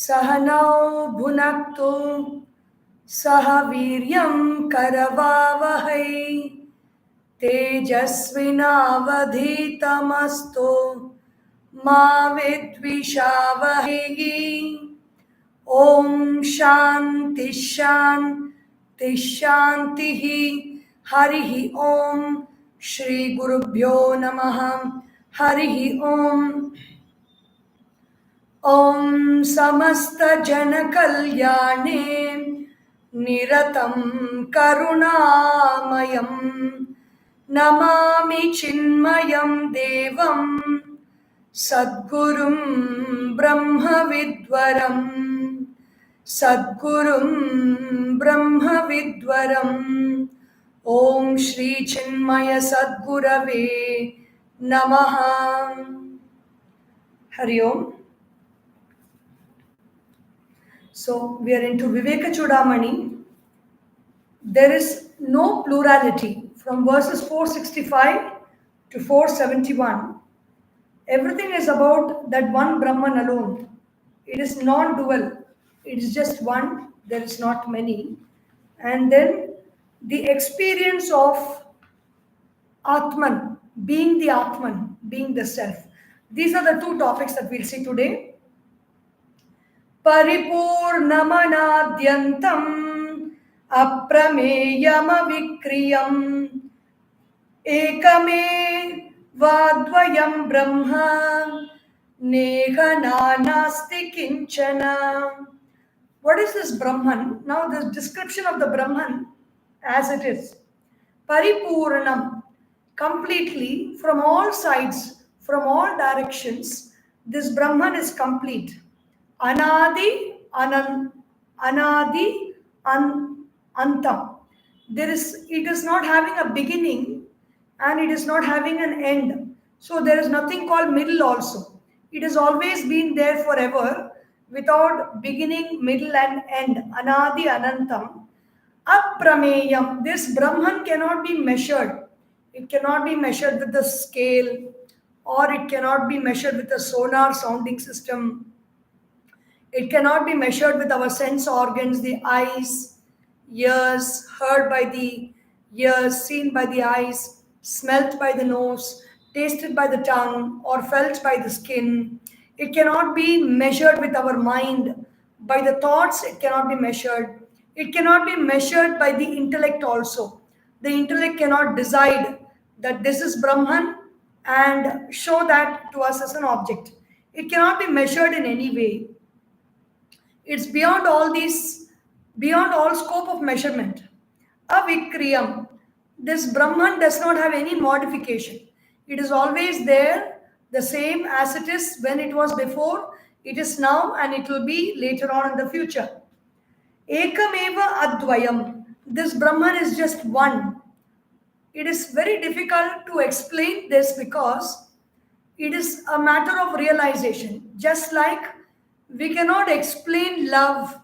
सहनौ भुनक्तु सह वीर्यं करवावहै तेजस्विनावधीतमस्तु मा विद्विषावहै। ॐ शान्ति शान्ति शान्तिः। हरिः ॐ श्री गुरुभ्यो नमः। हरिः ॐ। ॐ समस्तजनकल्याणे निरतं करुणामयं नमामि चिन्मयं देवं सद्गुरुं ब्रह्मविद्वरं सद्गुरुं ब्रह्मविद्वरं। ॐ श्री चिन्मय सद्गुरवे नमः। हरि ओम। So we are into Vivekachoodamani. There is no plurality from verses 465 to 471. Everything is about that one Brahman alone. It is non-dual. It is just one. There is not many. And then the experience of Atman, being the Atman, being the self. These are the two topics that we'll see today. परिपूर्णमनाद्यन्तम् अप्रमेयमविक्रियम् एकमेवाद्वयं ब्रह्म नेह नास्ति किंचन. What is this Brahman? Now the description of the Brahman as it is. Paripurnam, completely, from all sides, from all directions, this Brahman is complete. Anadi, antam. It is not having a beginning and it is not having an end. So there is nothing called middle also. It has always been there forever without beginning, middle and end. Anadi anantam. Aprameyam. This Brahman cannot be measured. It cannot be measured with the scale, or it cannot be measured with a sonar sounding system. It cannot be measured with our sense organs, the eyes, ears, heard by the ears, seen by the eyes, smelt by the nose, tasted by the tongue, or felt by the skin. It cannot be measured with our mind. By the thoughts, it cannot be measured. It cannot be measured by the intellect also. The intellect cannot decide that this is Brahman and show that to us as an object. It cannot be measured in any way. It's beyond all scope of measurement. Avikriyam. This Brahman does not have any modification. It is always there, the same as it is when it was before, it is now, and it will be later on in the future. Ekameva advayam. This Brahman is just one. It is very difficult to explain this because it is a matter of realization. Just like we cannot explain love,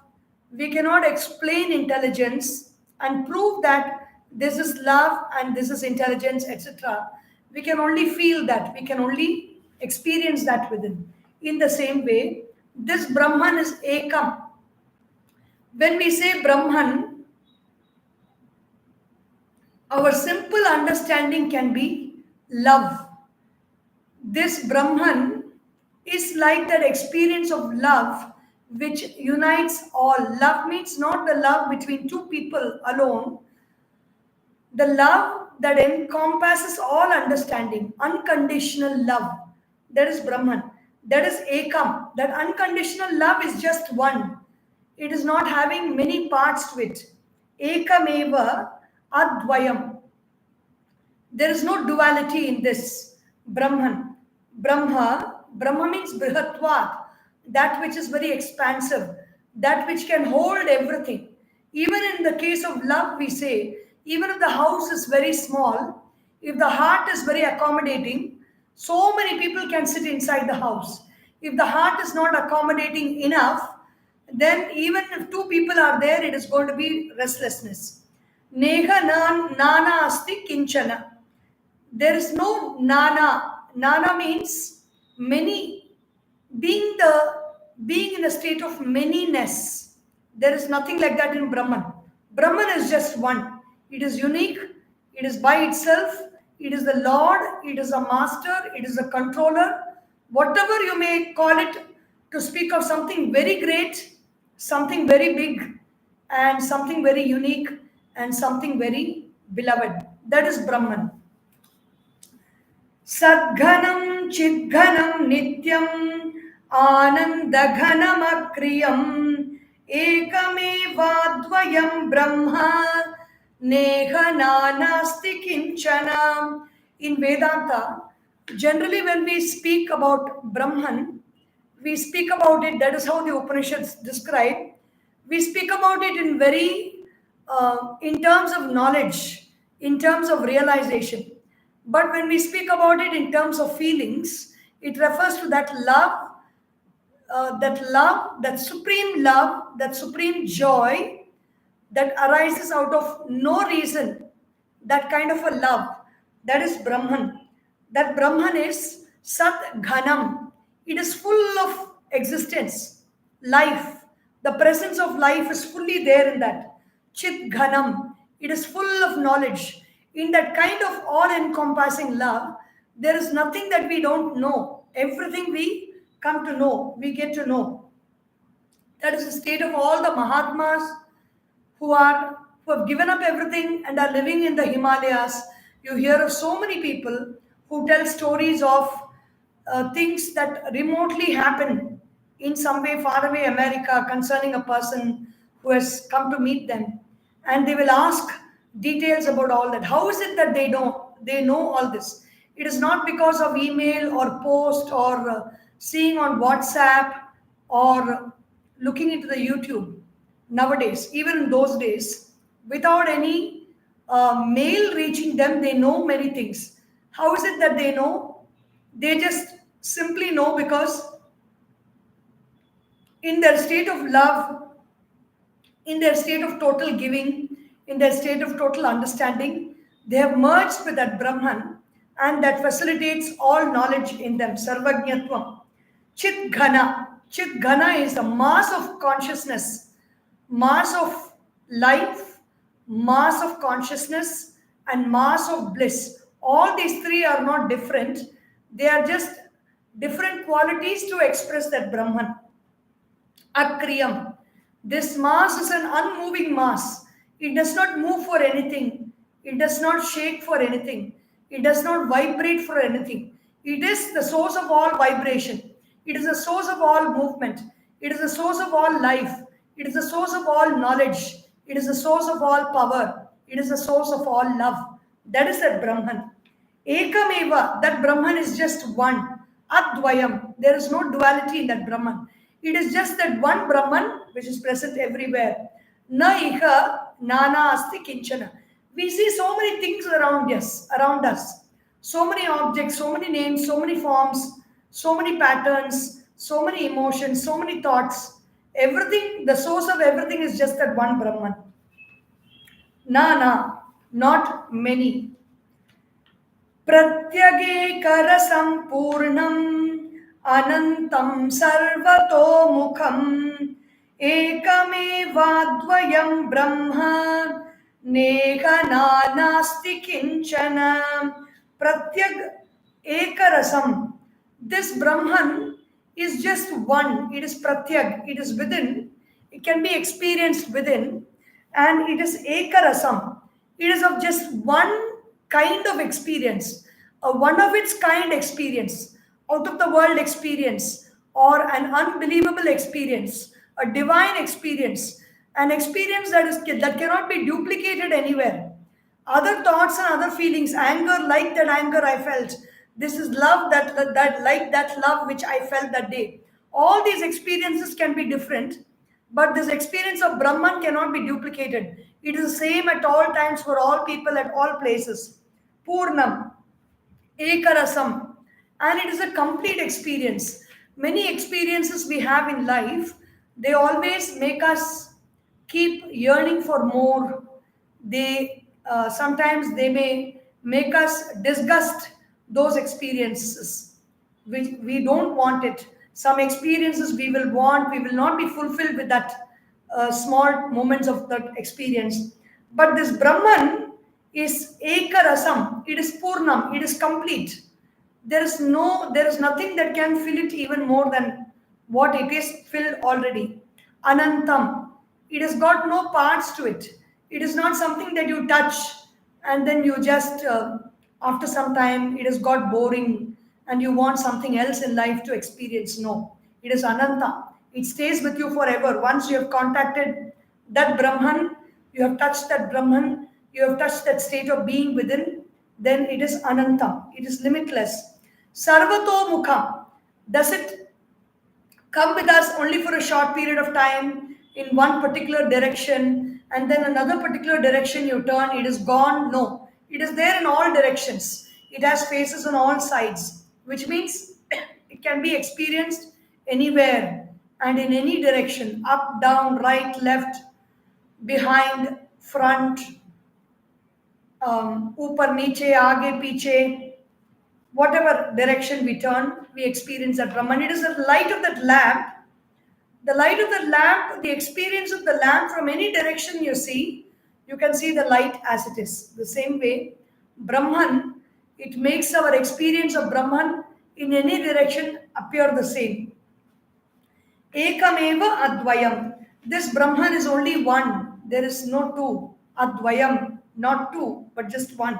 we cannot explain intelligence and prove that this is love and this is intelligence, etc. We can only feel that, we can only experience that within. In the same way, this Brahman is Ekam. When we say Brahman, our simple understanding can be love. This Brahman is like that experience of love which unites all. Love means not the love between two people alone, the love that encompasses all understanding, unconditional love. That is Brahman. That is Ekam. That unconditional love is just one. It is not having many parts to it. Ekameva advayam. There is no duality in this Brahman. Brahma means brihatvat, that which is very expansive, that which can hold everything. Even in the case of love, we say, even if the house is very small, if the heart is very accommodating, so many people can sit inside the house. If the heart is not accommodating enough, then even if two people are there, it is going to be restlessness. Neha nana asti kinchana. There is no nana. Nana means many. Being being in a state of manyness. There is nothing like that in Brahman. Brahman is just one. It is unique. It is by itself. It is the Lord. It is a master. It is a controller. Whatever you may call it, to speak of something very great, something very big, and something very unique, and something very beloved. That is Brahman. Sadghanam Chidghanam Nityam Anandaghanamakriyam Ekamevadvayam Brahma Neha Nanasti Kinchana. In Vedanta, generally when we speak about Brahman, we speak about it, that is how the Upanishads describe. We speak about it in in terms of knowledge, in terms of realization. But when we speak about it in terms of feelings, it refers to that supreme joy that arises out of no reason, that kind of a love. That is Brahman. That Brahman is Sat Ghanam. It is full of existence, life. The presence of life is fully there in that. Chit Ghanam. It is full of knowledge. In that kind of all-encompassing love, there is nothing that we don't know. Everything we come to know, we get to know. That is the state of all the Mahatmas who have given up everything and are living in the Himalayas. You hear of so many people who tell stories of things that remotely happen in some way far away America concerning a person who has come to meet them, and they will ask details about all that. How is it that they know all this? It is not because of email or post or seeing on WhatsApp or looking into the YouTube. Nowadays, even in those days, without any mail reaching them, they know many things. How is it that they know? They just simply know because in their state of love, in their state of total giving, in their state of total understanding, they have merged with that Brahman, and that facilitates all knowledge in them. Sarvajñatvam. Chit Ghana. Chit Ghana is the mass of consciousness, mass of life, mass of consciousness, and mass of bliss. All these three are not different. They are just different qualities to express that Brahman. Akriyam. This mass is an unmoving mass. It does not move for anything. It does not shake for anything. It does not vibrate for anything. It is the source of all vibration. It is the source of all movement. It is the source of all life. It is the source of all knowledge. It is the source of all power. It is the source of all love. That is that Brahman. Ekameva, that Brahman is just one. Advayam, there is no duality in that Brahman. It is just that one Brahman which is present everywhere. Na iha nana asti kinchana. We see so many things around us. So many objects, so many names, so many forms, so many patterns, so many emotions, so many thoughts. Everything, the source of everything is just that one Brahman. Na, not many. Pratyagekarasampurnam anantam sarvatomukham ekamevadvayam brahma neha nanasti kinchana. Pratyag ekarasam. This Brahman is just one. It is pratyag. It is within. It can be experienced within. And it is ekarasam. It is of just one kind of experience, a one of its kind experience, out of the world experience, or an unbelievable experience, a divine experience, an experience that cannot be duplicated anywhere. Other thoughts and other feelings, anger like that anger I felt. This is love that like that love which I felt that day. All these experiences can be different, but this experience of Brahman cannot be duplicated. It is the same at all times for all people at all places. Purnam, Ekarasam, and it is a complete experience. Many experiences we have in life, they always make us keep yearning for more. They sometimes they may make us disgust those experiences. We don't want it. Some experiences we will want, we will not be fulfilled with that small moments of that experience. But this Brahman is Ekarasam, it is Purnam, it is complete. There is nothing that can fill it even more than what it is filled already. Anantam, it has got no parts to it. It is not something that you touch and then you just after some time it has got boring and you want something else in life to experience. No, it is Ananta. It stays with you forever. Once you have contacted that Brahman, you have touched that Brahman, you have touched that state of being within, then it is Ananta. It is limitless. Sarvato Mukha. Does it come with us only for a short period of time in one particular direction and then another particular direction you turn, it is gone? No. It is there in all directions. It has faces on all sides, which means it can be experienced anywhere and in any direction, up, down, right, left, behind, front, ऊपर नीचे आगे पीछे, whatever direction we turn, we experience that Brahman. It is the light of that lamp. The light of the lamp, the experience of the lamp from any direction you see, you can see the light as it is. The same way, Brahman, it makes our experience of Brahman in any direction appear the same. Ekameva Advayam. This Brahman is only one. There is no two. Advayam, not two, but just one.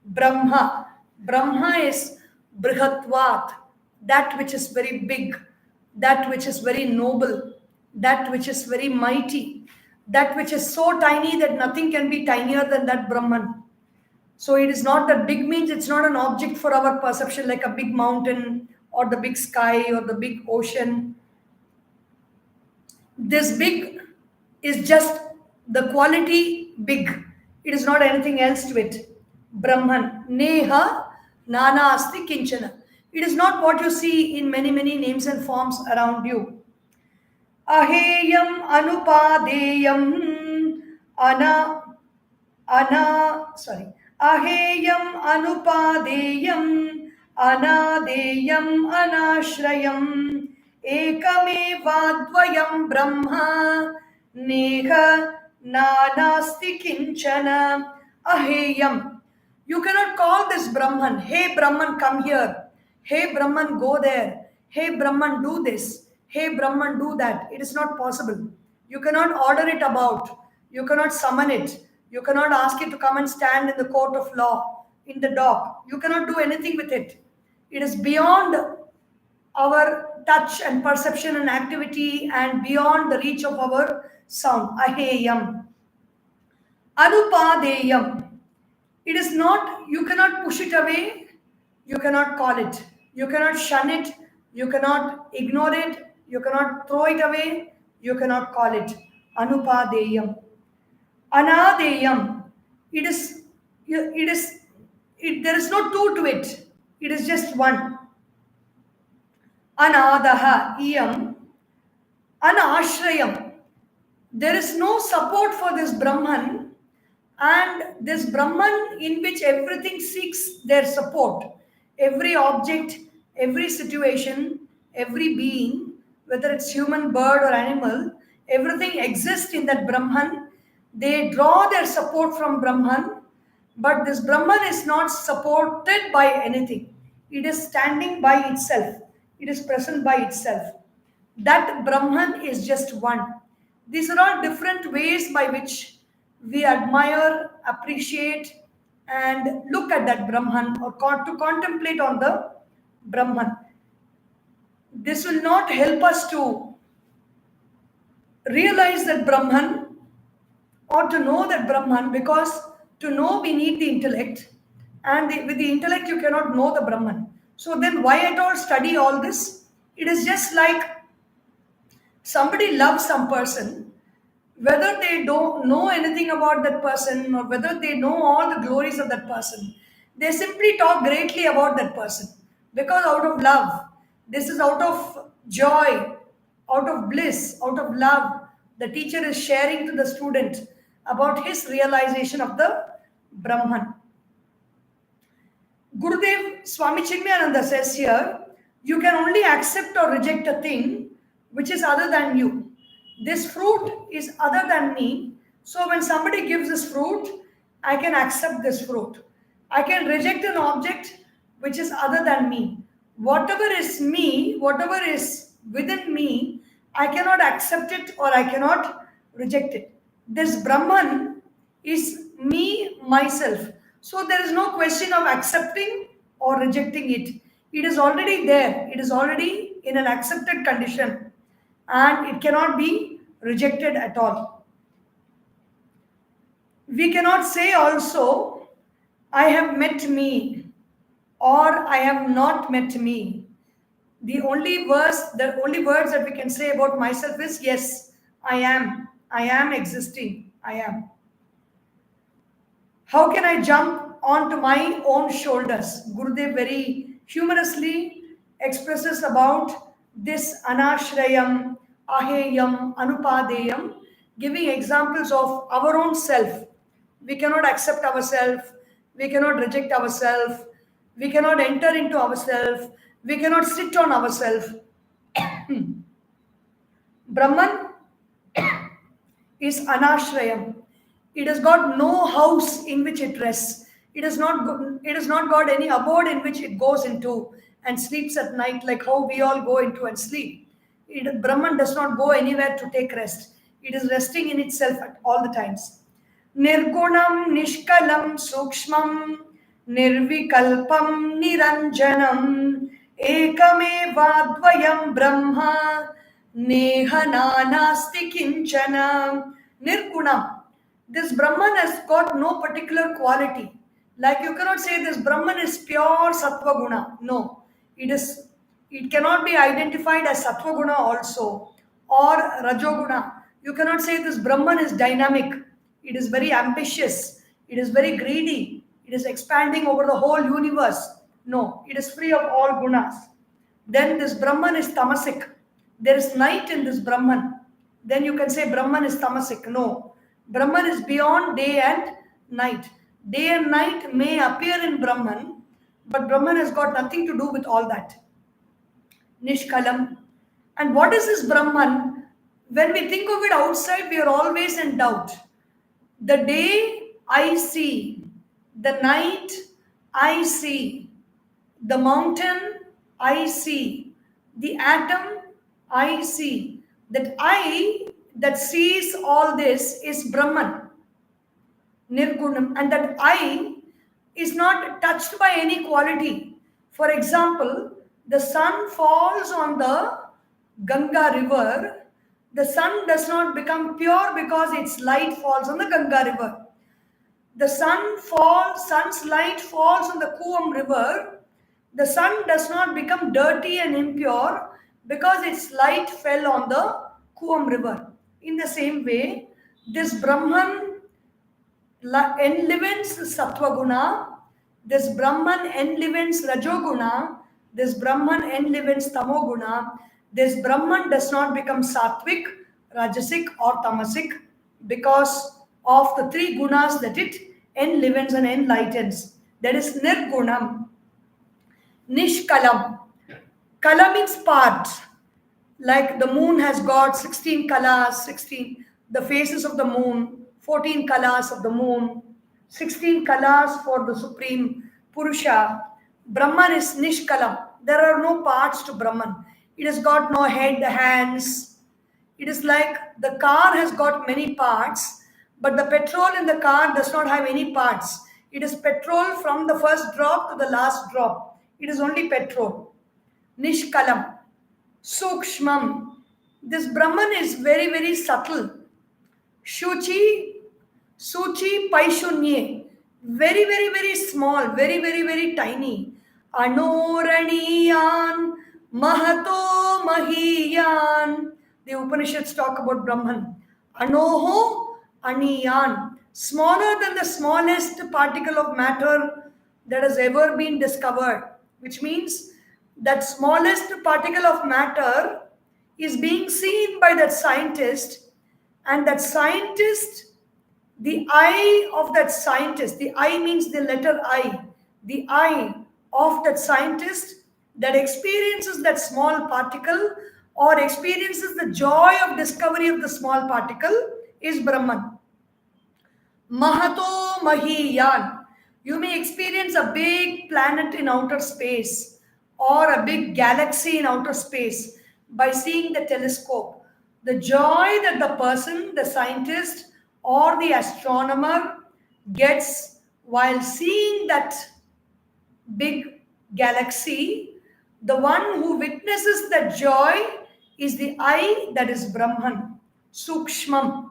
Brahma. Brahma is Brihatvat, that which is very big, that which is very noble, that which is very mighty, that which is so tiny that nothing can be tinier than that Brahman. So it is not that big means it's not an object for our perception like a big mountain or the big sky or the big ocean. This big is just the quality big. It is not anything else to it. Brahman. Neha Nana Asti Kinchana. It is not what you see in many, many names and forms around you. Aheyam Anupadeyam Aheyam Anupadeyam Anadeyam Anashrayam Ekamevadvayam Brahma Neha Nanasti Kinchana. Aheyam. You cannot call this Brahman, hey Brahman, come here. Hey Brahman, go there. Hey Brahman, do this. Hey Brahman, do that. It is not possible. You cannot order it about. You cannot summon it. You cannot ask it to come and stand in the court of law, in the dock. You cannot do anything with it. It is beyond our touch and perception and activity and beyond the reach of our sound. Aheyam. Anupadeyam. It is not, you cannot push it away, you cannot call it, you cannot shun it, you cannot ignore it, you cannot throw it away, you cannot call it. Anupadeyam. Anadeyam. There is no two to it, it is just one. Anadaha iyam. Anashrayam. There is no support for this Brahman. And this Brahman in which everything seeks their support, every object, every situation, every being, whether it's human, bird or animal, everything exists in that Brahman. They draw their support from Brahman, but this Brahman is not supported by anything. It is standing by itself. It is present by itself. That Brahman is just one. These are all different ways by which we admire, appreciate, and look at that Brahman or to contemplate on the Brahman. This will not help us to realize that Brahman or to know that Brahman, because to know we need the intellect, and with the intellect you cannot know the Brahman. So then why at all study all this? It is just like somebody loves some person, whether they don't know anything about that person or whether they know all the glories of that person, they simply talk greatly about that person because out of love. This is out of joy, out of bliss, out of love. The teacher is sharing to the student about his realization of the Brahman. Gurudev Swami Chinmayananda says here, You can only accept or reject a thing which is other than you. This fruit is other than me. So when somebody gives this fruit, I can accept this fruit. I can reject an object which is other than me. Whatever is me, whatever is within me, I cannot accept it or I cannot reject it. This Brahman is me, myself. So there is no question of accepting or rejecting it. It is already there. It is already in an accepted condition and it cannot be rejected at all. We cannot say also, I have met me or I have not met me. The only words that we can say about myself is yes, I am existing, I am. How can I jump onto my own shoulders? Gurudev very humorously expresses about this anashrayam, aheyam, anupadeyam, giving examples of our own self. We cannot accept ourselves, we cannot reject ourselves, we cannot enter into ourselves, we cannot sit on ourselves. Brahman is anashrayam. It has got no house in which it rests. It has not got any abode in which it goes into and sleeps at night like how we all go into and sleep. Brahman does not go anywhere to take rest. It is resting in itself at all the times. Nirgunam nishkalam sukshmam nirvikalpam niranjanam ekamevadvayam brahma neha nanasti kinchana. Nirgunam. This Brahman has got no particular quality. Like you cannot say this Brahman is pure Sattva Guna. No. It cannot be identified as Sattva Guna also or Rajoguna. You cannot say this Brahman is dynamic. It is very ambitious. It is very greedy. It is expanding over the whole universe. No. It is free of all gunas. Then this Brahman is tamasic. There is night in this Brahman. Then you can say Brahman is tamasic. No. Brahman is beyond day and night. Day and night may appear in Brahman, but Brahman has got nothing to do with all that. Nishkalam. And what is this Brahman? When we think of it outside, we are always in doubt. The day I see, the night I see, the mountain I see, the atom I see. That I that sees all this is Brahman, Nirgunam, and that I is not touched by any quality. For example, the sun falls on the Ganga river. The sun does not become pure because its light falls on the Ganga river. The sun's light falls on the Kuam river. The sun does not become dirty and impure because its light fell on the Kuam river. In the same way, this Brahman enlivens Sattva Guna, this Brahman enlivens Rajoguna, this Brahman enlivens Tamoguna, this Brahman does not become Sattvic, Rajasic or Tamasic because of the three gunas that it enlivens and enlightens. That is Nirgunam. Nishkalam. Kala means parts. Like the moon has got 16 kalas, the faces of the moon, 14 kalas of the moon, 16 kalas for the Supreme Purusha. Brahman is Nishkalam. There are no parts to Brahman. It has got no head, hands. It is like the car has got many parts, but the petrol in the car does not have any parts. It is petrol from the first drop to the last drop. It is only petrol. Nishkalam. Sukshmam. This Brahman is very, very subtle. Suchi Paishunye. Very, very, very small. Very, very, very tiny. Anoraniyan Mahato Mahiyan. The Upanishads talk about Brahman. Anoho Aniyan. Smaller than the smallest particle of matter that has ever been discovered. Which means that smallest particle of matter is being seen by that scientist, and that scientist, the eye of that scientist, the eye means the letter I, the eye of that scientist that experiences that small particle or experiences the joy of discovery of the small particle is Brahman. Mahato Mahiyan. You may experience a big planet in outer space or a big galaxy in outer space by seeing the telescope. The joy that the person, the scientist, or the astronomer gets while seeing that big galaxy, the one who witnesses that joy is the I, that is Brahman, Sukshmam.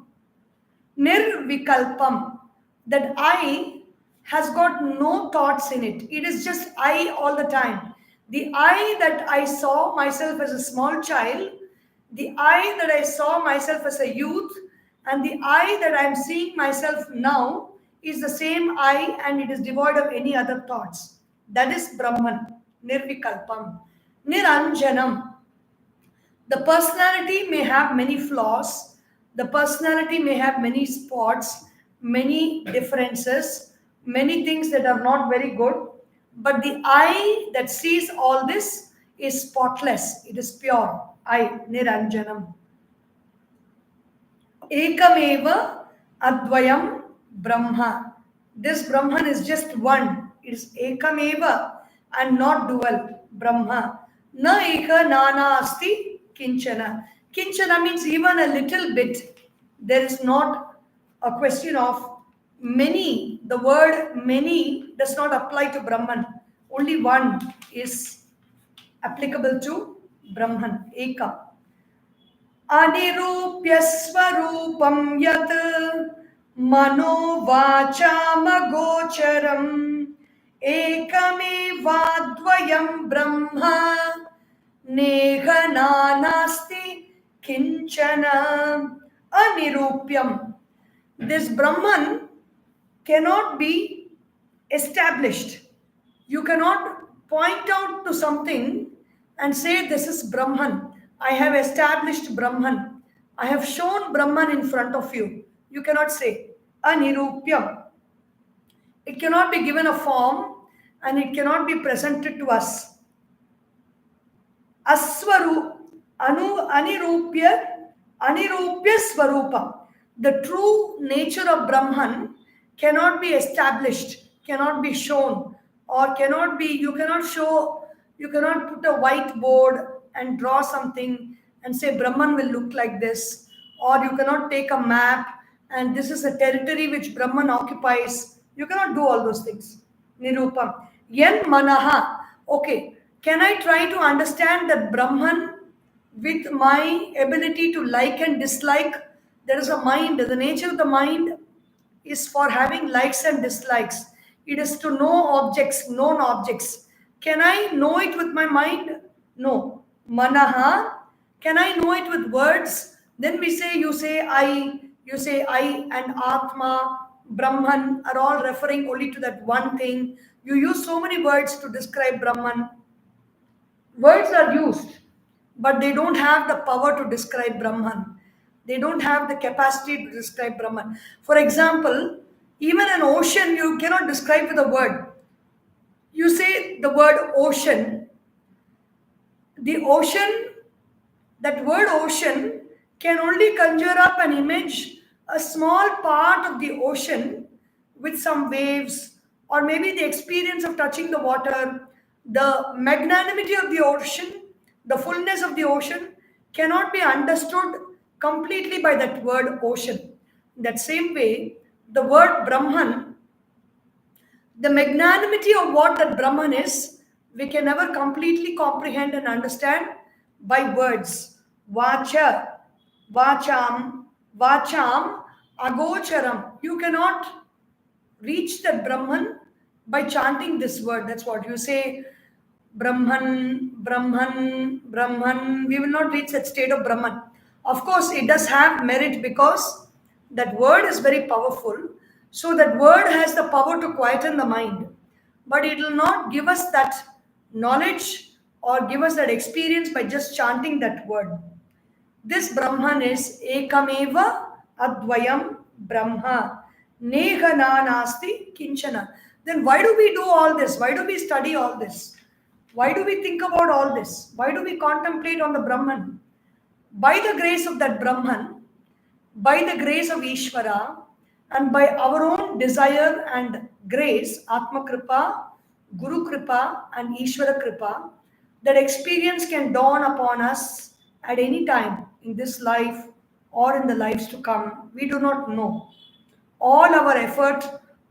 Nirvikalpam, that I has got no thoughts in it. It is just I all the time. The I that I saw myself as a small child, the I that I saw myself as a youth, and the I that I am seeing myself now is the same I, and it is devoid of any other thoughts. That is Brahman, Nirvikalpam. Niranjanam, the personality may have many flaws. The personality may have many spots, many differences, many things that are not very good. But the eye that sees all this is spotless. It is pure. I, Niranjanam. Ekameva Advayam Brahma. This Brahman is just one. It is Ekameva and not dual. Brahma. Na eka nana asti kinchana. Kinchana means even a little bit. There is not a question of many. The word many does not apply to Brahman. Only one is applicable to Brahman. Eka. Anirupya swarupam yat mano vachamagocharam ekamevadvayam brahma nehananasti kinchana. Anirupyam. This Brahman cannot be established. You cannot point out to something and say, this is Brahman. I have established Brahman. I have shown Brahman in front of you. You cannot say. Anirupyam. It cannot be given a form and it cannot be presented to us. Aswaru, anirupya swarupa. The true nature of Brahman cannot be established, cannot be shown, or cannot be, you cannot show, you cannot put a whiteboard and draw something and say Brahman will look like this, or you cannot take a map and this is a territory which Brahman occupies. You cannot do all those things. Nirupam. Yen manaha. Okay, can I try to understand that Brahman with my ability to like and dislike? There is a mind. The nature of the mind is for having likes and dislikes. It is to know objects, known objects. Can I know it with my mind? No. Manaha. Can I know it with words? Then we say, you say I, and Atma, Brahman are all referring only to that one thing. You use so many words to describe Brahman. Words are used, but they don't have the power to describe Brahman. They don't have the capacity to describe Brahman. For example, even an ocean you cannot describe with a word. You say the word ocean. The ocean, that word ocean can only conjure up an image, a small part of the ocean with some waves, or maybe the experience of touching the water. The magnanimity of the ocean, the fullness of the ocean cannot be understood completely by that word ocean. In that same way, the word Brahman, the magnanimity of what that Brahman is, we can never completely comprehend and understand by words. Vacha, vacham, agocharam. You cannot reach that Brahman by chanting this word. That's what you say. Brahman. We will not reach that state of Brahman. Of course, it does have merit because that word is very powerful. So that word has the power to quieten the mind. But it will not give us that knowledge or give us that experience by just chanting that word. This Brahman is Ekameva Advayam Brahma. Neha Nanasti Kinchana. Then why do we do all this? Why do we study all this? Why do we think about all this? Why do we contemplate on the Brahman? By the grace of that Brahman, by the grace of Ishvara, and by our own desire and grace, Atma Kripa, Guru Kripa, and Ishvara Kripa, that experience can dawn upon us at any time in this life or in the lives to come. We do not know. All our effort,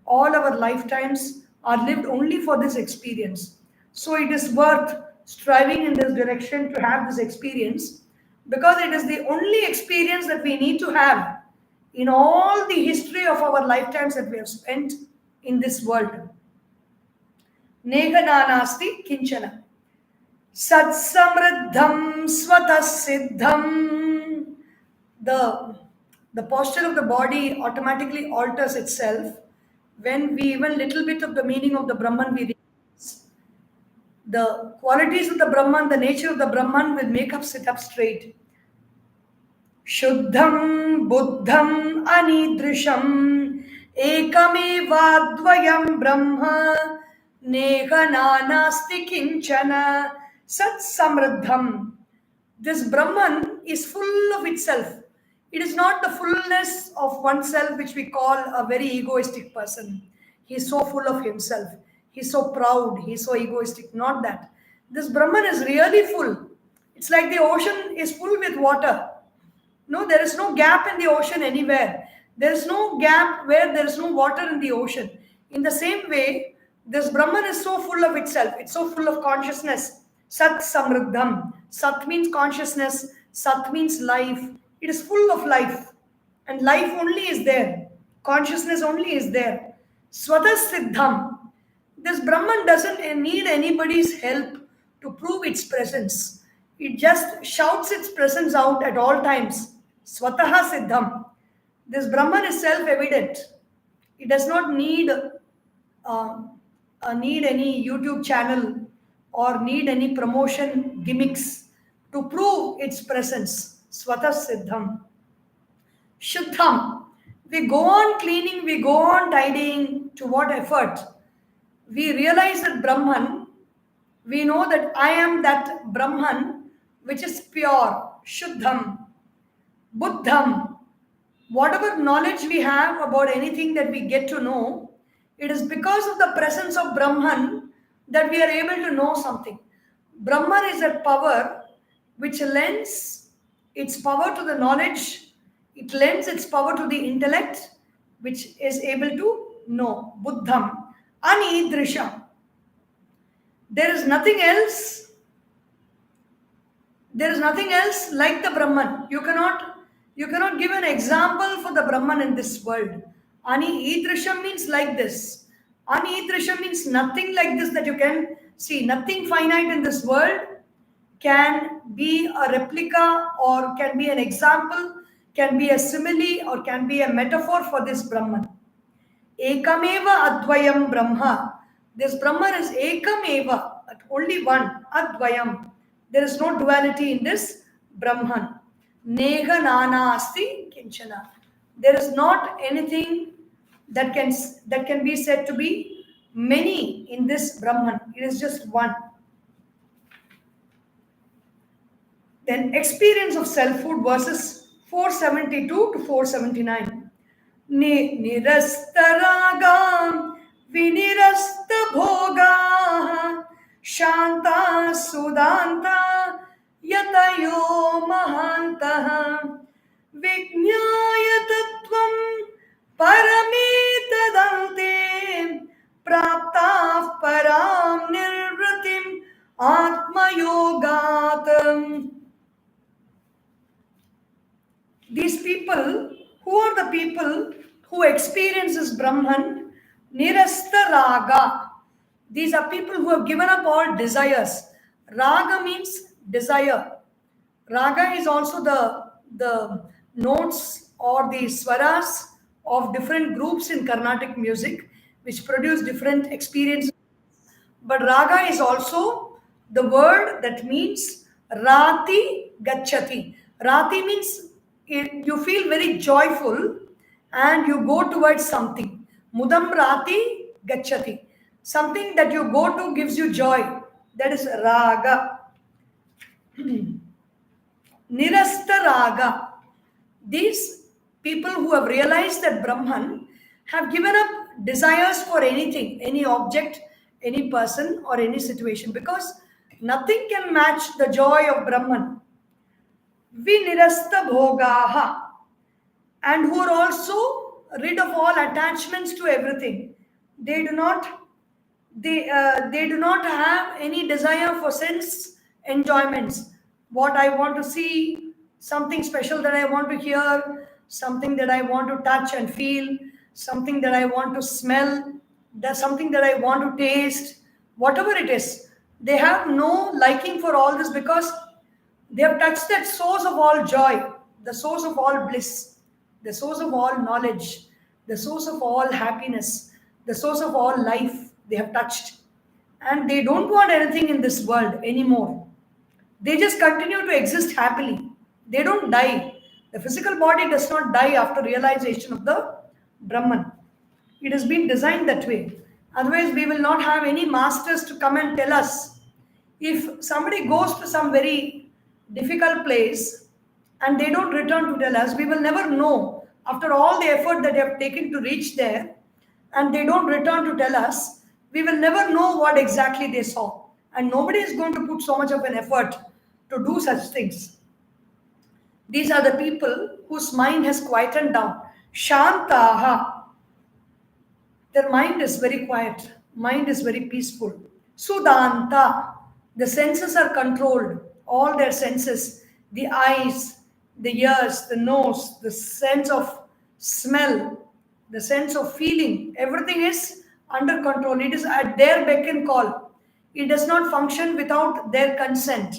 all our lifetimes are lived only for this experience. So it is worth striving in this direction to have this experience, because it is the only experience that we need to have in all the history of our lifetimes that we have spent in this world. Nega nanasti kinchana. Sat samriddham swatas siddham. The posture of the body automatically alters itself when we even little bit of the meaning of the Brahman we realize. The qualities of the Brahman, the nature of the Brahman will make us sit up straight. Shuddham buddham anidrisham ekamevadvayam brahma nega nanasti kinchana sat samriddham. This Brahman is full of itself. It is not the fullness of oneself which we call a very egoistic person. He is so full of himself. He is so proud. He is so egoistic. Not that. This Brahman is really full. It's like the ocean is full with water. No, there is no gap in the ocean anywhere. There is no gap where there is no water in the ocean. In the same way, this Brahman is so full of itself. It's so full of consciousness. Sat samriddham. Sat means consciousness. Sat means life. It is full of life. And life only is there. Consciousness only is there. Swata siddham. This Brahman doesn't need anybody's help to prove its presence. It just shouts its presence out at all times. Swataha siddham. This Brahman is self-evident. It does not need any YouTube channel or need any promotion gimmicks to prove its presence. Swata siddham. Shuddham. We go on cleaning, we go on tidying. To what effort? We realize that Brahman, we know that I am that Brahman which is pure. Shuddham. Buddham. Whatever knowledge we have about anything that we get to know, it is because of the presence of Brahman that we are able to know something. Brahman is that power which lends its power to the knowledge, it lends its power to the intellect, which is able to know. Buddham. Anidrisham. There is nothing else. There is nothing else like the Brahman. You cannot give an example for the Brahman in this world. Anidrisham means like this. Anidrisham means nothing like this that you can see. Nothing finite in this world can be a replica or can be an example, can be a simile or can be a metaphor for this Brahman. Ekameva advayam Brahma. This Brahman is ekameva, only one, advayam. There is no duality in this Brahman. Nega nana asti kinchana. There is not anything that can be said to be many in this Brahman. It is just one. Then experience of selfhood, verses 472 to 479. Nirastaragam vinirasta bhoga shanta sudanta yatayo mahantah vijñāya tattvam parametadante praptah param nirvritim atma yogatam. These people, who are the people who experience this Brahman? Nirasta raga. These are people who have given up all desires. Raga means desire. Raga is also the notes or the swaras of different groups in Carnatic music which produce different experiences. But raga is also the word that means rati gacchati. Rati means you feel very joyful and you go towards something. Mudam rati gacchati. Something that you go to gives you joy. That is raga. Nirasta raga. These people who have realized that Brahman have given up desires for anything, any object, any person, or any situation, because nothing can match the joy of Brahman. Vinirasta bhogaha, and who are also rid of all attachments to everything. They do not they do not have any desire for sense enjoyments. What I want to see, something special that I want to hear, something that I want to touch and feel, something that I want to smell, something that I want to taste, whatever it is. They have no liking for all this because they have touched that source of all joy, the source of all bliss, the source of all knowledge, the source of all happiness, the source of all life. They have touched. And they don't want anything in this world anymore. They just continue to exist happily. They don't die. The physical body does not die after realization of the Brahman. It has been designed that way. Otherwise, we will not have any masters to come and tell us. If somebody goes to some very difficult place and they don't return to tell us, we will never know. After all the effort that they have taken to reach there, and they don't return to tell us, we will never know what exactly they saw. And nobody is going to put so much of an effort to do such things. These are the people whose mind has quietened down. Shantaha. Their mind is very quiet. Mind is very peaceful. Sudanta. The senses are controlled. All their senses. The eyes, the ears, the nose, the sense of smell, the sense of feeling. Everything is under control. It is at their beck and call. It does not function without their consent.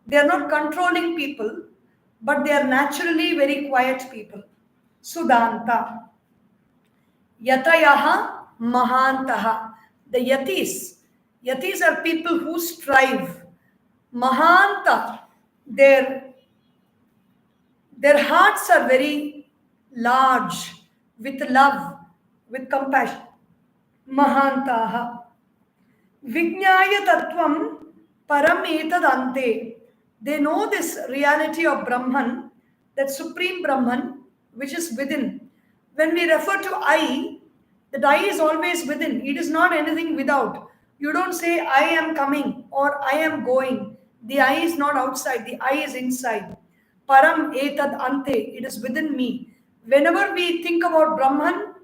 They are not controlling people, but they are naturally very quiet people. Sudanta. Yatayaha mahantaha. The yatis. Yatis are people who strive. Mahanta. Their hearts are very large, with love, with compassion. Mahantaha. Vijnaya tattvam param etadante. They know this reality of Brahman, that supreme Brahman, which is within. When we refer to I, that I is always within. It is not anything without. You don't say I am coming or I am going. The I is not outside. The I is inside. Param etad ante. It is within me. Whenever we think about Brahman,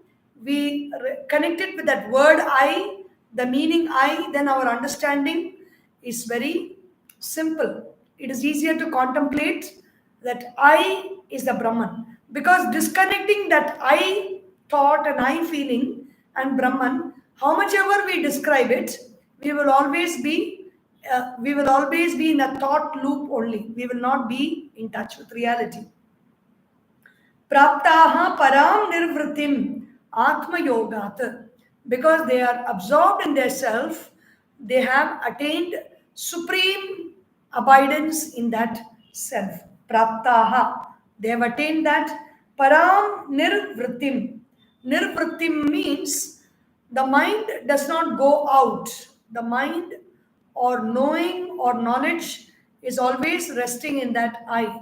we connect it with that word I, the meaning I, then our understanding is very simple. It is easier to contemplate that I is the Brahman. Because disconnecting that I thought and I feeling and Brahman, how much ever we describe it, we will always be in a thought loop only. We will not be in touch with reality. Praptaha param nirvritim atma yogat. Because they are absorbed in their self, they have attained supreme abidance in that self. Praptaha. They have attained that. Param nirvritim. Nirvritim means the mind does not go out. The mind or knowing or knowledge is always resting in that I.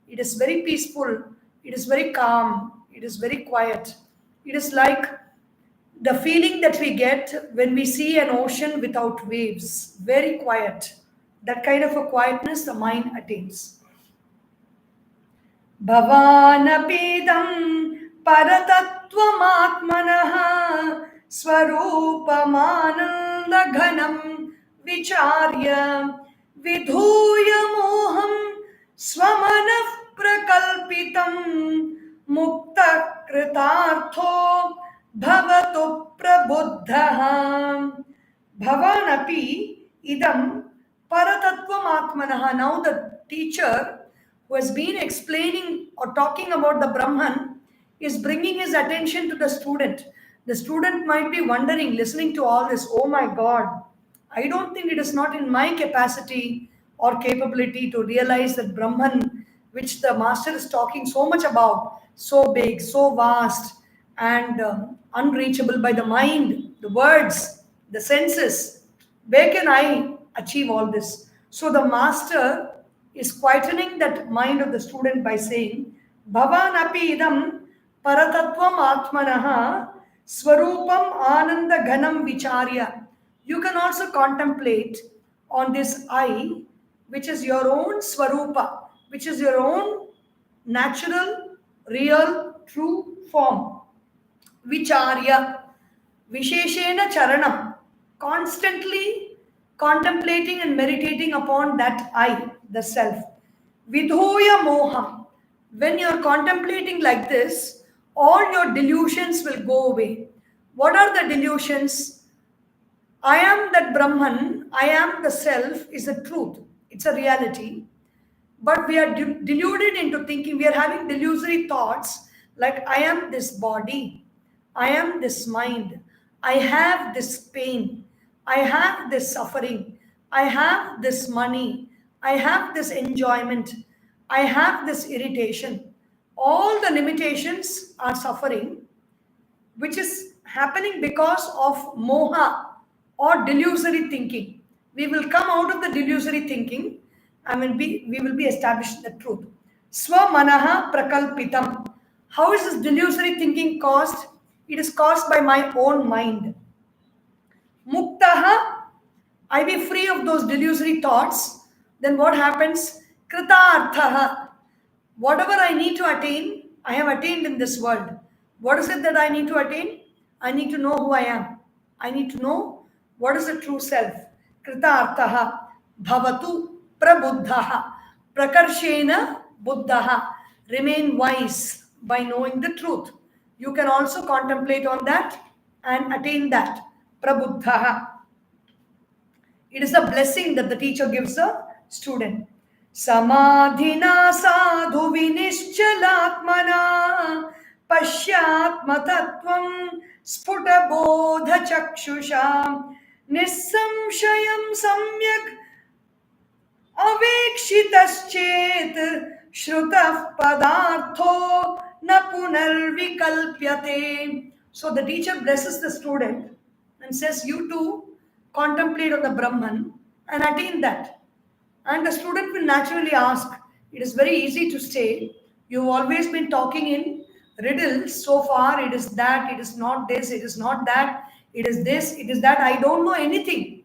It is very peaceful. It is very calm. It is very quiet. It is like the feeling that we get when we see an ocean without waves. Very quiet. That kind of a quietness the mind attains. Bhavanapidam paratattvamatmanaha swarupamananda ghanam vicharya vidhuya moham swamanah prakalpitam mukta kritartho bhavatu prabuddhaha. Bhavanapi idam paratattvamatmanaha. Now the teacher who has been explaining or talking about the Brahman is bringing his attention to the student. The student might be wondering, listening to all this, oh my God, I don't think it is not in my capacity or capability to realize that Brahman, which the master is talking so much about, so big, so vast, and unreachable by the mind, the words, the senses. Where can I achieve all this. So the master is quietening that mind of the student by saying, Bhavan api idam paratatvam atmanaha swarupam ananda ghanam vicharya. You can also contemplate on this I, which is your own swarupa, which is your own natural, real, true form. Vicharya, Visheshena Charanam, constantly contemplating and meditating upon that I, the self. Vidhoya Moham, when you are contemplating like this, all your delusions will go away. What are the delusions? I am that Brahman, I am the self is a truth, it's a reality. But we are deluded into thinking, we are having delusory thoughts like I am this body, I am this mind, I have this pain, I have this suffering, I have this money, I have this enjoyment, I have this irritation. All the limitations are suffering, which is happening because of moha or delusory thinking. We will come out of the delusory thinking and we will be established the truth. Swamanaha prakalpitam. How is this delusory thinking caused? It is caused by my own mind. Muktaha, I be free of those delusory thoughts. Then what happens? Krita arthaha. Whatever I need to attain, I have attained in this world. What is it that I need to attain? I need to know who I am. I need to know what is the true self. Krita arthaha bhavatu prabuddhaha prakarshena buddhaha. Remain wise by knowing the truth. You can also contemplate on that and attain that. Prabuddhaha. It is a blessing that the teacher gives the student. Samadhina sadhu vinischalatmana pashyatma tattvam sputa bodha chakshusha nissamshayam samyak avekshitaschet shrutah padartho na punarvikalpyate. So the teacher blesses the student and says, you too contemplate on the Brahman and attain that. And the student will naturally ask, it is very easy to say, you've always been talking in riddles so far, it is that, it is not this, it is not that, it is this, it is that, I don't know anything.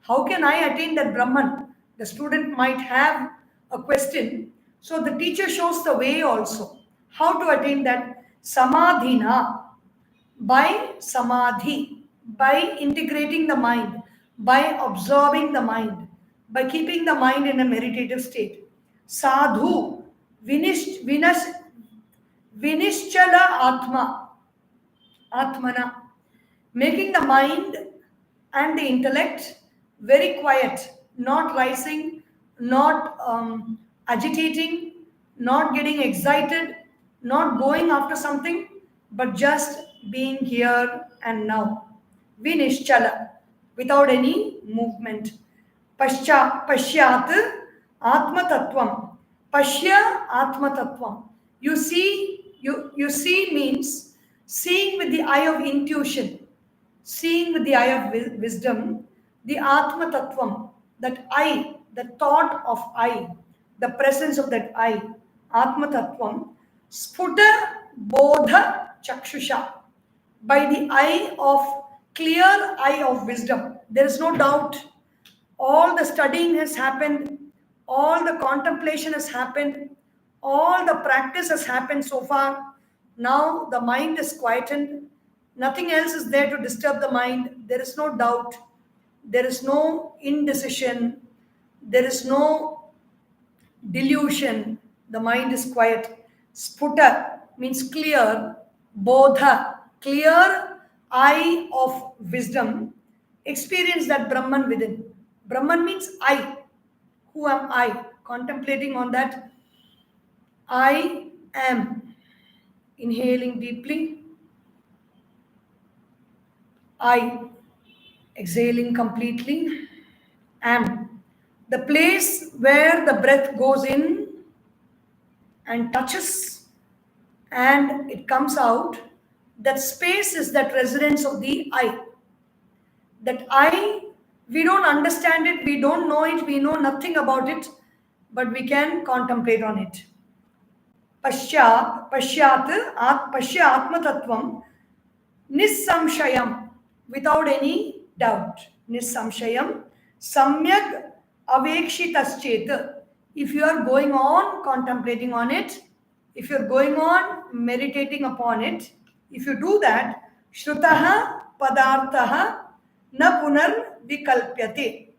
How can I attain that Brahman? The student might have a question. So the teacher shows the way also. How to attain that samadhina? By samadhi, by integrating the mind, by absorbing the mind, by keeping the mind in a meditative state. Sadhu, vinischala atmana, making the mind and the intellect very quiet, not rising, not agitating, not getting excited, not going after something, but just being here and now. Vinischala, without any movement. Pashyat atma tattvam. Pashya atma tattvam. You see, you see means seeing with the eye of intuition, seeing with the eye of wisdom, the atma tattvam, that I, the thought of I, the presence of that I, atma tattvam, sputa bodha chakshusha, by the eye of clear eye of wisdom. There is no doubt. All the studying has happened, all the contemplation has happened, all the practice has happened so far. Now the mind is quietened. Nothing else is there to disturb the mind. There is no doubt. There is no indecision. There is no delusion. The mind is quiet. Sputa means clear. Bodha, clear eye of wisdom. Experience that Brahman within. Brahman means I. Who am I? Contemplating on that. I am. Inhaling deeply. I. Exhaling completely. Am. The place where the breath goes in and touches and it comes out, that space is that residence of the I. That I We don't understand it, we don't know it, we know nothing about it, but we can contemplate on it. Pashya Atma Tattvam Nissamshayam, without any doubt. Nissamshayam, Samyak Avekshitaschet. If you are going on contemplating on it, if you are going on meditating upon it, if you do that, Shrutaha Padarthaha Na Punar Vikalpyate.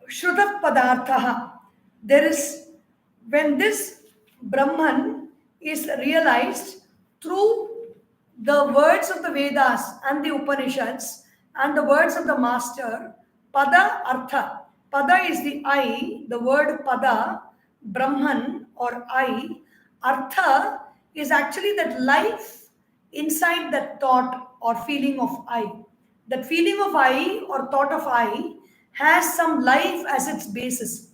Shruta Padarthaha. There is, when this Brahman is realized through the words of the Vedas and the Upanishads and the words of the Master, Pada Artha. Pada is the I, the word Pada, Brahman or I. Artha is actually that life inside that thought or feeling of I. That feeling of I or thought of I has some life as its basis.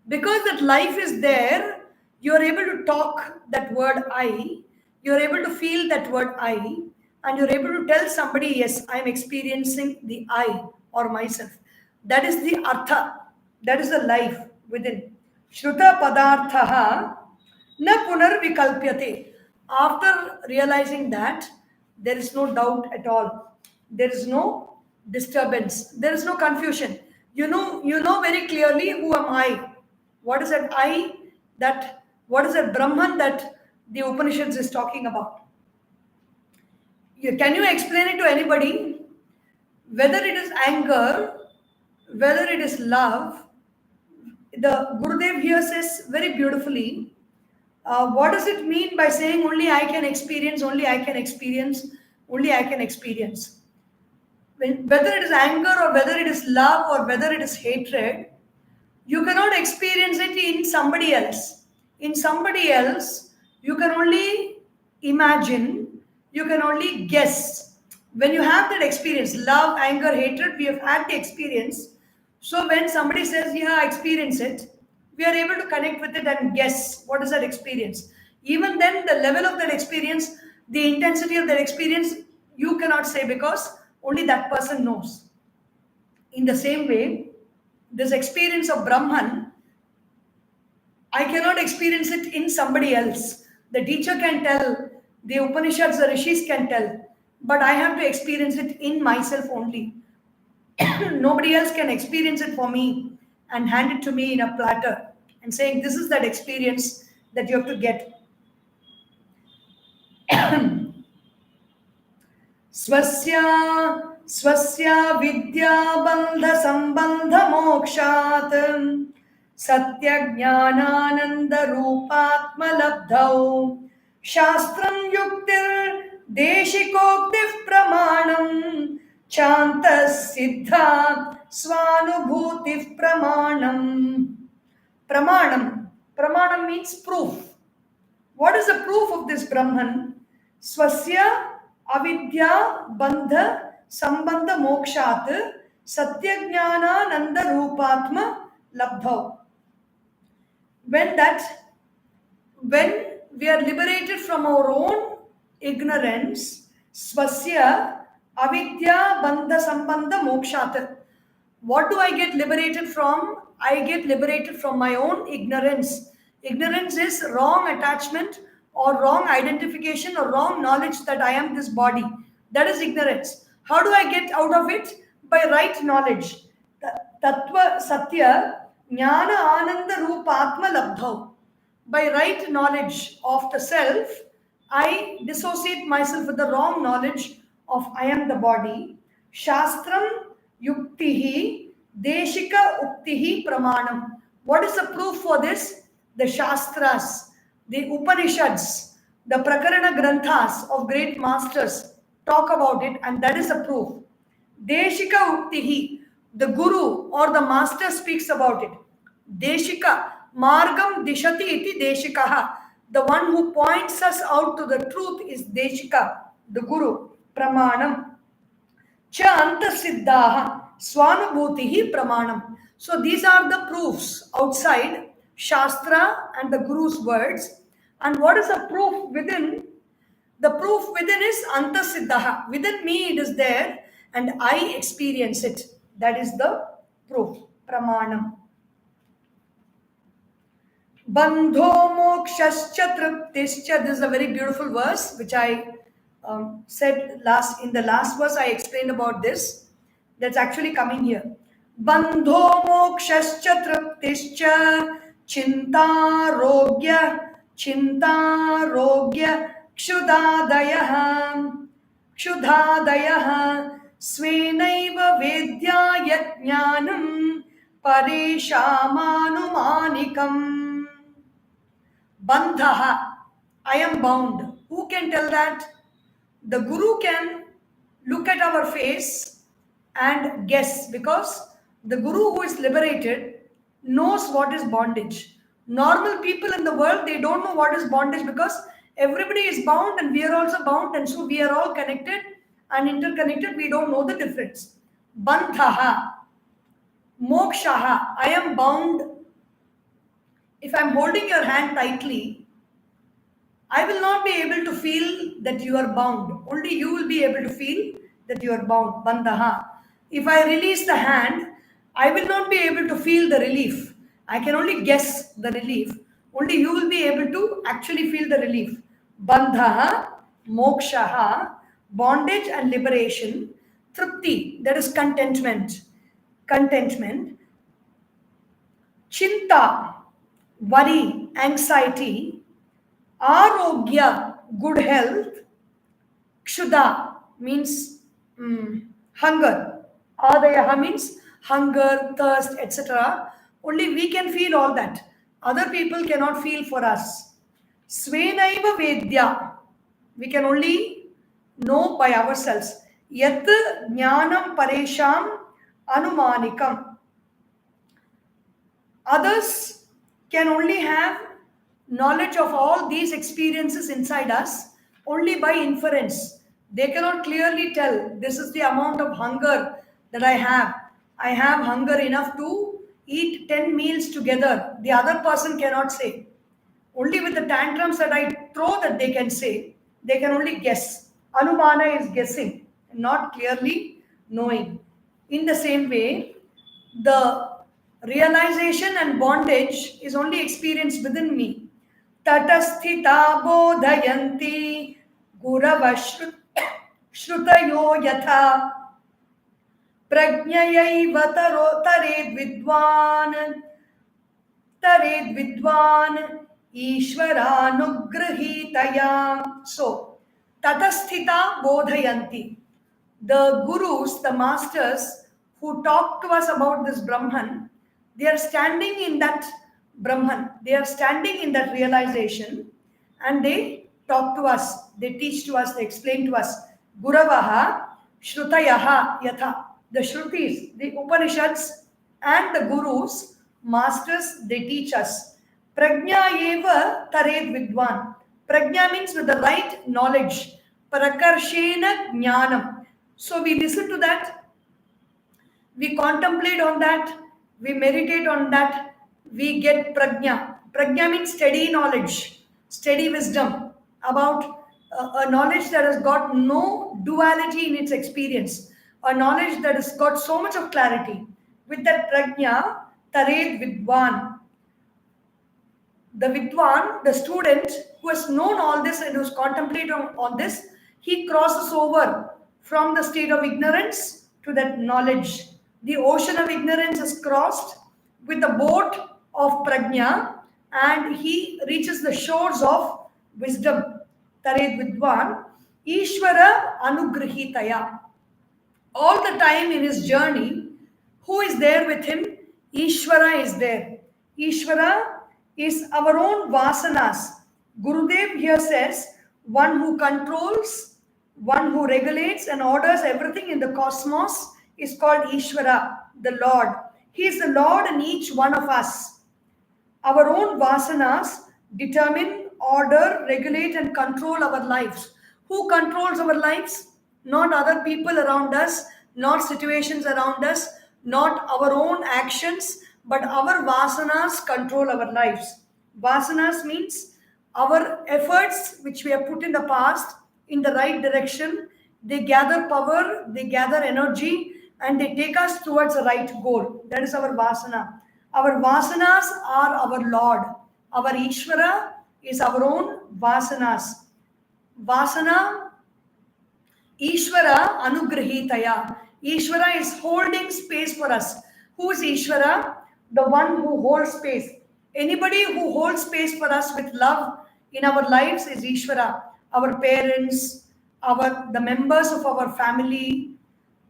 Because that life is there, you are able to talk that word I, you are able to feel that word I, and you're able to tell somebody, yes, I am experiencing the I or myself. That is the artha, that is the life within. Shruta padarthaha na punar vikalpyate. After realizing that, there is no doubt at all. There is no disturbance. There is no confusion. You know very clearly who am I. What is that I? What is that Brahman that the Upanishads is talking about? Can you explain it to anybody? Whether it is anger, whether it is love, the Gurudev here says very beautifully, what does it mean by saying only I can experience, only I can experience, only I can experience? Whether it is anger or whether it is love or whether it is hatred, you cannot experience it in somebody else. In somebody else, you can only imagine, you can only guess. When you have that experience, love, anger, hatred, we have had the experience. So when somebody says, yeah, I experience it, we are able to connect with it and guess what is that experience. Even then, the level of that experience, the intensity of that experience, you cannot say because only that person knows. In the same way, this experience of Brahman, I cannot experience it in somebody else. The teacher can tell, the Upanishads, the Rishis can tell, but I have to experience it in myself only. Nobody else can experience it for me and hand it to me in a platter and saying, this is that experience that you have to get. Swasya vidya bandha sambandha mokshat satya jnanananda rupatma labdhau shastram yuktir deshikoktif pramanam chantas siddha swanubhutif pramanam. Pramanam means proof. What is the proof of this Brahman? Swasya avidya bandha sambandha mokshat satyajnana nanda rupatma labdhav. When we are liberated from our own ignorance, swasya avidya bandha sambandha mokshat. What do I get liberated from? I get liberated from my own ignorance. Ignorance is wrong attachment or wrong identification or wrong knowledge that I am this body. That is ignorance. How do I get out of it? By right knowledge. Tattva satya jnana ananda rupa atma labdhav. By right knowledge of the self, I dissociate myself with the wrong knowledge of I am the body. Shastram yuktihi deshika uktihi pramanam. What is the proof for this? The Shastras, the Upanishads, the Prakarana Granthas of great masters talk about it, and that is the proof. Deshika uktihi, the Guru or the Master speaks about it. Deshika, margam dishati iti deshikaha. The one who points us out to the truth is Deshika, the Guru, Pramanam. Cha antasiddhaha swanubhutihi pramanam. So these are the proofs outside Shastra and the Guru's words. And what is the proof within? The proof within is antasiddhaha. Within me it is there. and I experience it. That is the proof, pramanam. Bandho mokshascha triptischa. This is a very beautiful verse which I said last in the last verse. I explained about this. That's actually coming here. Bandho mokshascha triptischa chinta kshudadayah क्षुधादयः स्वेनैव वेद्याय ज्ञानं परेषामानुमानिकम्. Bandhaha, I am bound. Who can tell that? The Guru can look at our face and guess, because the Guru who is liberated knows what is bondage. Normal people in the world, they don't know what is bondage, because everybody is bound and we are also bound, and so we are all connected and interconnected. We don't know the difference. Bandhaha, mokshaha, I am bound. If I am holding your hand tightly, I will not be able to feel that you are bound. Only you will be able to feel that you are bound. Bandhaha. If I release the hand, I will not be able to feel the relief. I can only guess the relief. Only you will be able to actually feel the relief. Bandhaha, mokshaha, bondage and liberation. Tripti, that is contentment. Contentment. Chinta, worry, anxiety. Arogya, good health. Kshuda means hunger. Adayaha means hunger, thirst, etc. Only we can feel all that. Other people cannot feel for us. Svenaiva Vedya, we can only know by ourselves. Yat jnanam paresham anumanikam. Others can only have knowledge of all these experiences inside us only by inference. They cannot clearly tell, this is the amount of hunger that I have. I have hunger enough to eat 10 meals together. The other person cannot say. Only with the tantrums that I throw that they can say. They can only guess. Anumana is guessing, not clearly knowing. In the same way, the realization and bondage is only experienced within me. Tatasthita bodhayanti gurava shrutayo yatha prajnayaiva tared vidwan ishvaranugrahitaya. So, tatasthita bodhayanti. The gurus, the masters who talk to us about this Brahman, they are standing in that Brahman, they are standing in that realization, and they talk to us, they teach to us, they explain to us. Guravaha, Shrutayaha, Yatha. The Shrutis, the Upanishads, and the Gurus, masters, they teach us. Prajna eva tared vidwan. Prajna means with the right knowledge. Prakarshena jnanam. So we listen to that, we contemplate on that, we meditate on that, we get prajna. Prajna means steady knowledge, steady wisdom about a knowledge that has got no duality in its experience, a knowledge that has got so much of clarity. With that prajna, tared vidwan. The vidwan, the student who has known all this and who's contemplated on this, he crosses over from the state of ignorance to that knowledge. The ocean of ignorance is crossed with the boat of prajna, and he reaches the shores of wisdom. Tared vidwan, Ishvara anugrahitaya. All the time in his journey, who is there with him? Ishvara is there. Ishvara is our own vasanas. Gurudev here says, one who controls, one who regulates and orders everything in the cosmos is called Ishvara, the Lord. He is the Lord in each one of us. Our own vasanas determine, order, regulate, and control our lives. Who controls our lives? Not other people around us, not situations around us, not our own actions, but our vasanas control our lives. Vasanas means our efforts which we have put in the past in the right direction, They gather power, they gather energy, and they take us towards the right goal. That is our vasana. Our vasanas are our Lord. Our Ishvara is our own vasanas. Vasana, Ishvara Anugrahitaya. Ishvara is holding space for us. Who is Ishvara? The one who holds space. Anybody who holds space for us with love in our lives is Ishvara. Our parents, the members of our family,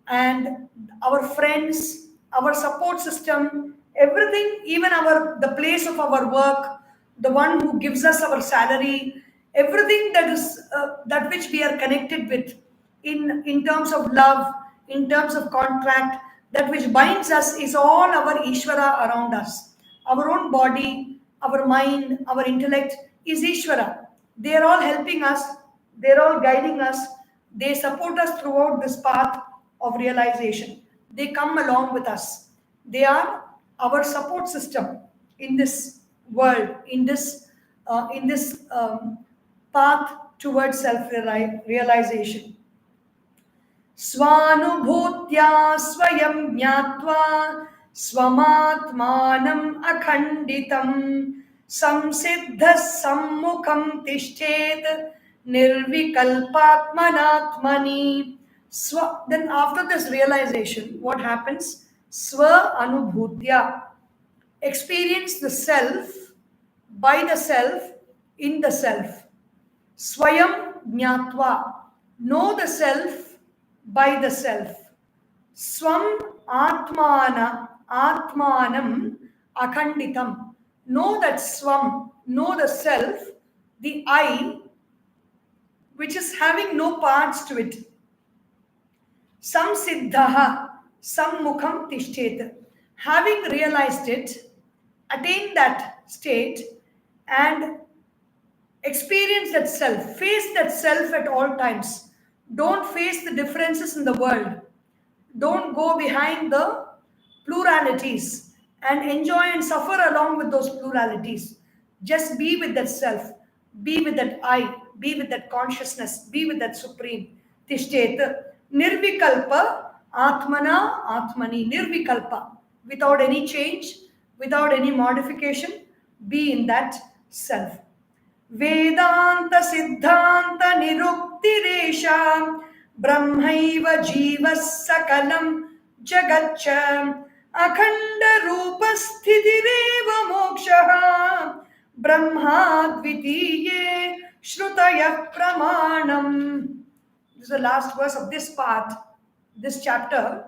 and our friends, our support system, everything, even the place of our work, the one who gives us our salary, everything that is that which we are connected with in terms of love, in terms of contract, that which binds us is all our Ishvara around us. Our own body, our mind, our intellect is Ishvara. They are all helping us, they are all guiding us, they support us throughout this path of realization. They come along with us. They are our support system in this world, in this path towards self-realization. Svanubhutya swayam jnatva swamatmanam akhanditam samsiddha sammukham tishchet nirvikalpatmanatmani. Then after this realization, what happens? Swa anubhutya. Experience the self, by the self, in the self. Swayam jnatva. Know the self by the self. Swam atmanam akhanditam. Know that swam, know the self, the I, which is having no parts to it. Samsiddhaha sammukham tishchet. Having realized it, attain that state and experience that self. Face that self at all times. Don't face the differences in the world. Don't go behind the pluralities and enjoy and suffer along with those pluralities. Just be with that self. Be with that I. Be with that consciousness. Be with that supreme. Tishchet. Nirvikalpa atmana atmani. Nirvikalpa. Without any change, without any modification, be in that self. Vedanta Siddhanta Niruktiresha Brahmaiva Jivas Sakalam Jagatcha Akhanda Rupasthidhireva Mokshaha Brahma Dvitiye Shrutaya Pramanam. This is the last verse of this part, this chapter.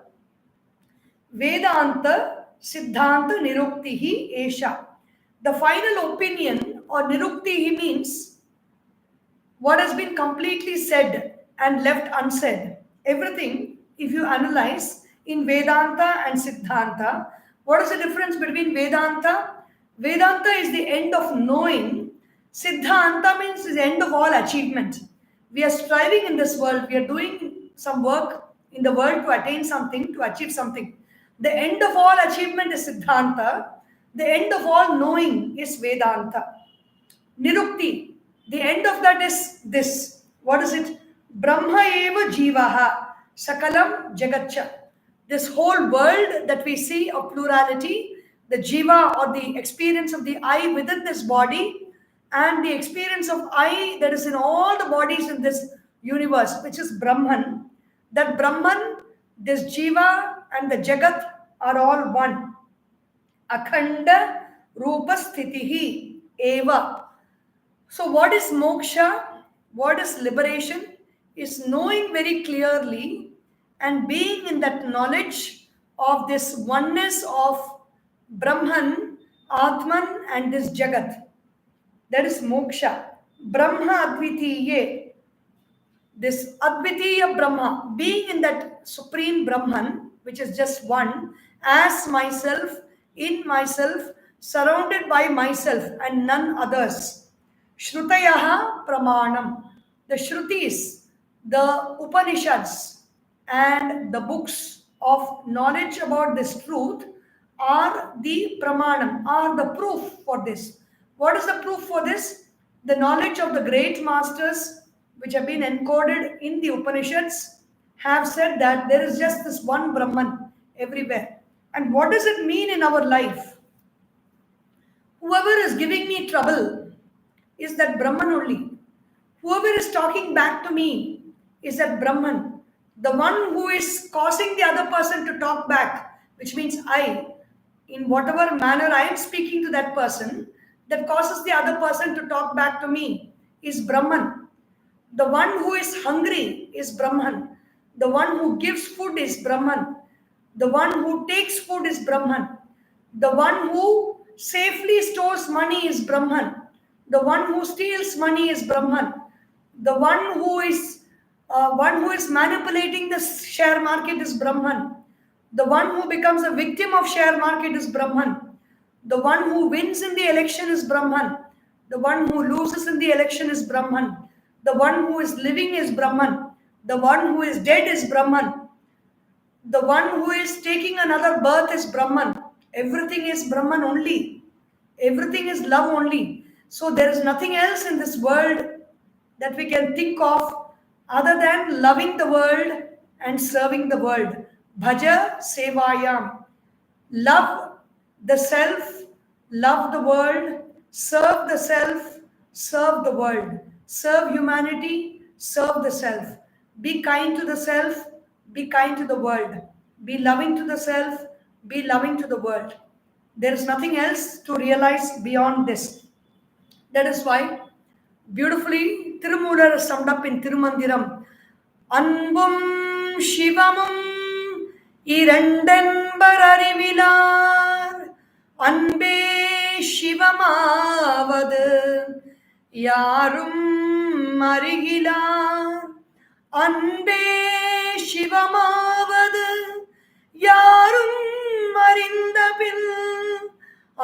Vedanta Siddhanta Niruktihi Esha. The final opinion or Niruktihi means what has been completely said and left unsaid. Everything, if you analyze in Vedanta and Siddhanta, what is the difference between Vedanta? Vedanta is the end of knowing. Siddhanta means the end of all achievement. We are striving in this world. We are doing some work in the world to attain something, to achieve something. The end of all achievement is Siddhanta. The end of all knowing is Vedanta. Nirukti, the end of that is this. What is it? Brahma eva jivaha sakalam jagatcha. This whole world that we see of plurality, the jiva or the experience of the I within this body and the experience of I that is in all the bodies in this universe, which is Brahman. That Brahman, this jiva and the jagat are all one. Akhanda rupa sthitihi eva. So what is moksha? What is liberation? Is knowing very clearly and being in that knowledge of this oneness of Brahman, Atman and this Jagat. That is moksha. Brahma Advitiye. This Advitiya Brahma, being in that supreme Brahman, which is just one, as myself, in myself, surrounded by myself and none others. Shrutayaha Pramanam. The Shrutis, the Upanishads and the books of knowledge about this truth are the Pramanam, are the proof for this. What is the proof for this? The knowledge of the great masters which have been encoded in the Upanishads have said that there is just this one Brahman everywhere. And what does it mean in our life? Whoever is giving me trouble is that Brahman only. Whoever is talking back to me is that Brahman. The one who is causing the other person to talk back, which means I, in whatever manner I am speaking to that person, that causes the other person to talk back to me, is Brahman. The one who is hungry is Brahman. The one who gives food is Brahman. The one who takes food is Brahman. The one who safely stores money is Brahman. The one who steals money is Brahman. The one who is manipulating the share market is Brahman. The one who becomes a victim of share market is Brahman. The one who wins in the election is Brahman. The one who loses in the election is Brahman. The one who is living is Brahman. The one who is dead is Brahman. The one who is taking another birth is Brahman. Everything is Brahman only. Everything is love only. So there is nothing else in this world that we can think of other than loving the world and serving the world. Bhaja Sevayam. Love the self, love the world, serve the self, serve the world. Serve humanity, serve the self. Be kind to the self, be kind to the world. Be loving to the self, be loving to the world. There is nothing else to realize beyond this. That is why beautifully Tirumular is summed up in Tirumandiram. Anbum Shivamum இரண்டென்பர் அறிவிலார் அன்பே சிவமாவது யாரும் அறிகிலார் அன்பே சிவமாவது யாரும் அறிந்தபின்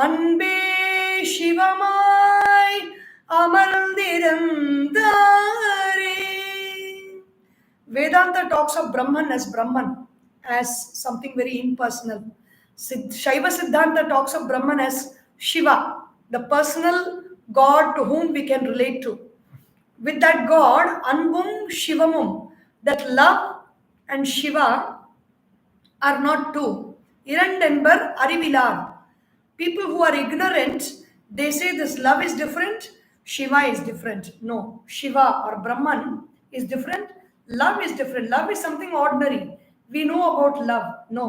அன்பே சிவமாய் அமர்ந்திருந்தாரே. Vedanta talks of Brahman as Brahman, as something very impersonal. Shaiva Siddhanta talks of Brahman as Shiva, the personal God to whom we can relate to. With that God, Anbum Shivamum, that love and Shiva are not two. Irandembar Arivilar. People who are ignorant, they say this love is different, Shiva is different. No, Shiva or Brahman is different, love is different. Love is something ordinary. We know about love. No.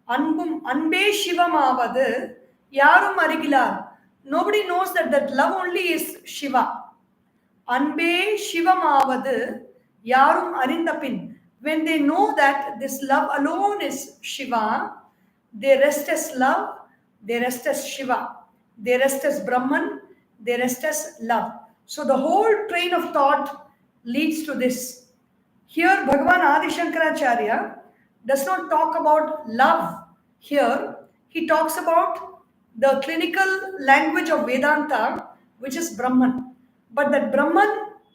Anbe Shivamavadu Yarum Arigilar. Nobody knows that love only is Shiva. Anbe Shivamavadu Yarum Arindapin. When they know that this love alone is Shiva, they rest as love, they rest as Shiva, they rest as Brahman, they rest as love. So the whole train of thought leads to this. Here Bhagavan Adisankaracharya does not talk about love. Here he talks about the clinical language of Vedanta, which is Brahman. But that Brahman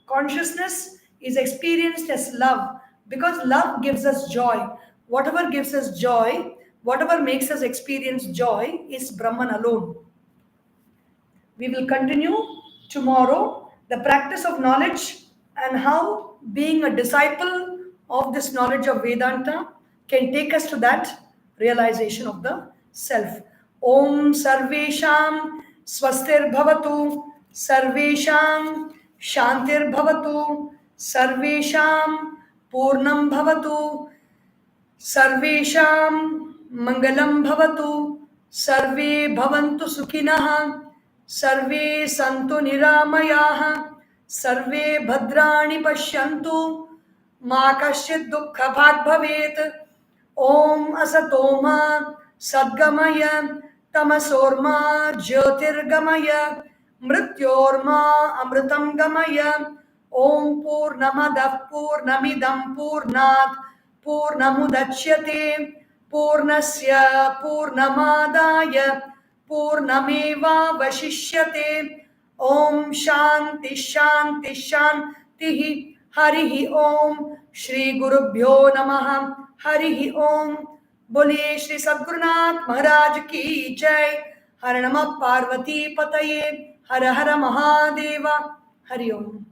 consciousness is experienced as love, because love gives us joy. Whatever gives us joy, whatever makes us experience joy is Brahman alone. We will continue tomorrow the practice of knowledge and how being a disciple of this knowledge of Vedanta can take us to that realization of the self. Om Sarvesham Swastir Bhavatu, Sarvesham Shantir Bhavatu, Sarvesham Purnam Bhavatu, Sarvesham Mangalam Bhavatu, Sarve Bhavantu Sukhinah, Sarve Santu Niramayaha, Sarve Bhadrani Pashyantu, Ma Kasyit Dukkha Bhag Bhavet. Om Asatoma Sadgamaya, Tamasorma Jyotirgamaya, Mrityorma Amritam Gamaya. Om Purnamadav Purnamidam Purnat Purnamudachyate Purnasya Purnamadaya Purnameva Vashishyate. Om Shanti Shanti Shanti. Harihi Om. Shri Gurubhyo Namaha. Harihi Om. Bole Shri Sadgurunath Maharaj Ki Jai. Har Namah Parvati Pataye. Har Har Mahadeva. Hari Om.